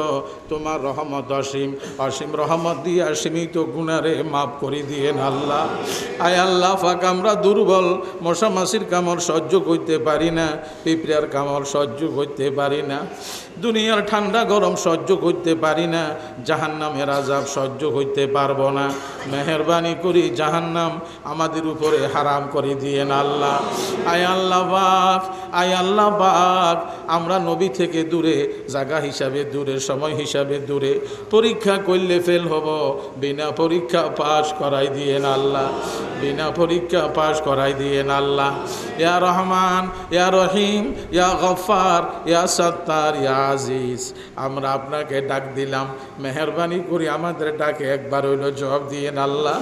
তোমার রহমত অসীম, অসীম রহমত দিয়া সীমিত গুনারে মাফ করে দিয়েন আল্লাহ। আয় আল্লাহ পাক, আমরা দুর্বল, মশা মাছির কামড় সহ্য করতে পারি না, পিঁপড়ার কামড় সহ্য করতে পারি না, দুনিয়ার ঠান্ডা গরম সহ্য করতে পারি না, জাহান্নামের আযাব সহ্য করতে পারবো না, মেহেরবানি করি জাহান্নাম আমাদের উপরে হারাম করে দিয়েন আল্লাহ। আয় আল্লাহ পাক, আয় আল্লাহ পাক, আমরা নবী থেকে দূরে, জায়গা হিসাবে দূরে, সময় হিসাবে দূরে, পরীক্ষা করলে ফেল হব, বিনা পরীক্ষা পাশ করাই দিয়েন আল্লাহ, বিনা পরীক্ষা পাশ করাই দিয়েন আল্লাহ। ইয়া রহমান, ইয়া রহিম, ইয়া গফফার, ইয়া সত্তার, ইয়া আজিজ, আমরা আপনাকে ডাক দিলাম, মেহেরবানি করি আমাদের ডাকে একবার হইলো জবাব দিয়েন আল্লাহ।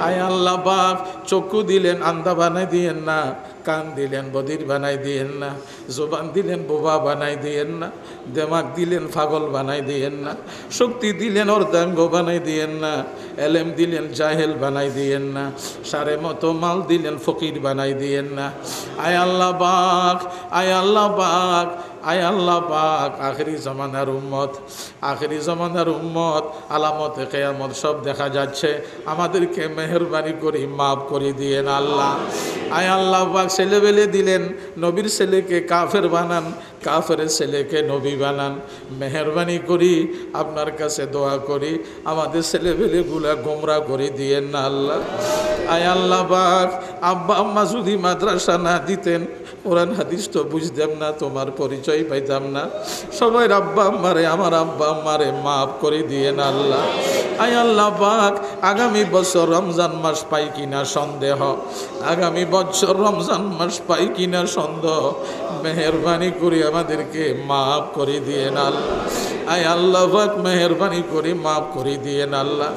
আয় আল্লাহ পাক, চক্ষু দিলেন আন্ধা বানাই দিয়েন না, কান দিলেন বধির বানাই দিয়েন না, জবান দিলেন বোবা বানাই দিয়েন না, দেমাগ দিলেন পাগল বানাই দিয়েন না, শক্তি দিলেন অর্ধাঙ্গ বানাই দিয়েন না, এলেম দিলেন জাহেল বানাই দিয়েন না, সারে মতো মাল দিলেন ফকির বানাই দিয়েন না। আয় আল্লাহ পাক, আয় আল্লাহ পাক, আয় আল্লাহ পাক, আখেরি জমানার উম্মত, আখেরি জমানার উম্মত, আলামতে কিয়ামত সব দেখা যাচ্ছে, আমাদেরকে মেহেরবানি করি মাফ করে দিয়েন আল্লাহ। আয় আল্লাহ পাক, ছেলেবেলে দিলেন, নবীর ছেলেকে কাফের বানান, কাফের ছেলেকে নবী বানান, মেহেরবানি করি আপনার কাছে দোয়া করি, আমাদের ছেলেবেলেগুলা গোমরা করে দিয়েন না আল্লাহ। আয় আল্লাহ পাক, আব্বা আম্মা যদি মাদ্রাসা না দিতেন, কোরআন হাদিস তো বুঝতাম না, তোমার পরিচয় পাইতাম না, সবাই আব্বা আম্মারে, আমার আব্বা আম্মারে মাফ করে দিয়েন আল্লাহ। আয় আল্লাহ পাক, আগামী বছর রমজান মাস পাই কিনা সন্দেহ, আগামী বছর রমজান মাস পাই কিনা সন্দেহ, মেহেরবানি করে আমাদেরকে মাফ করে দিয়েন আল্লাহ। আয় আল্লাহ পাক, মেহেরবানি করে মাফ করে দিয়েন আল্লাহ।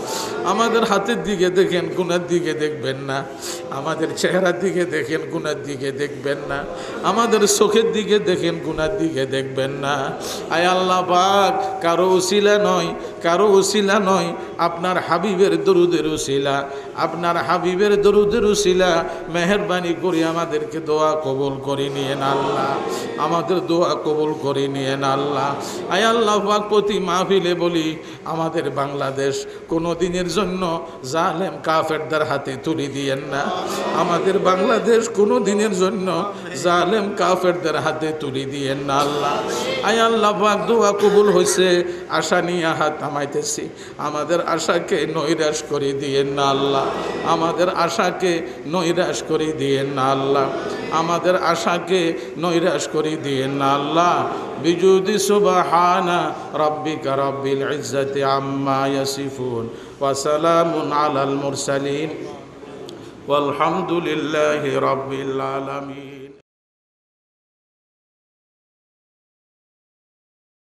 আমাদের হাতের দিকে দেখেন, গুনার দিকে দেখবেন না, আমাদের চেহারার দিকে দেখেন, গুনার দিকে দেখবেন না, আমাদের চোখের দিকে দেখেন, গুনার দিকে দেখবেন না। আয় আল্লাহ পাক, কারো উসিলা নয়, কারো উসিলা নয়, আপনার হাবিবের দরুদের উসিলা, আপনার হাবিবের দরুদের উসিলা, মেহেরবানি করে আমাদেরকে দোয়া কবুল করে নিয়েন আল্লাহ, আমাদের দোয়া কবুল করে নিয়েন আল্লাহ। আয় আল্লাহ পাক, প্রতি মাহফিলে বলি, আমাদের বাংলাদেশ কোনো দিনের জন্য জালেম কাফেরদের হাতে তুলে দিয়েন না, আমাদের বাংলাদেশ কোনো দিনের জন্য জালেম কাফেরদের হাতে তুলে দিয়েন না আল্লাহ। আয় আল্লাহ পাক, দোয়া কবুল হয়েছে, আশা নিয়ে হাত নামাইতেছি, আমাদের আশাকে নৈরাশ করে দিয়েন না আল্লাহ, আমাদের আশাকে নৈরাশ করে দিয়েন না আল্লাহ, আমাদের আশাকে নৈরাশ করে দিয়েন না আল্লাহ। বিজুদি সুবহানা রাব্বিকা রাব্বিল ইজ্জাতি আম্মা ইয়াসিফুন ওয়া সালামুন আলাল মুরসালিন ওয়ালহামদুলিল্লাহি রাব্বিল আলামিন।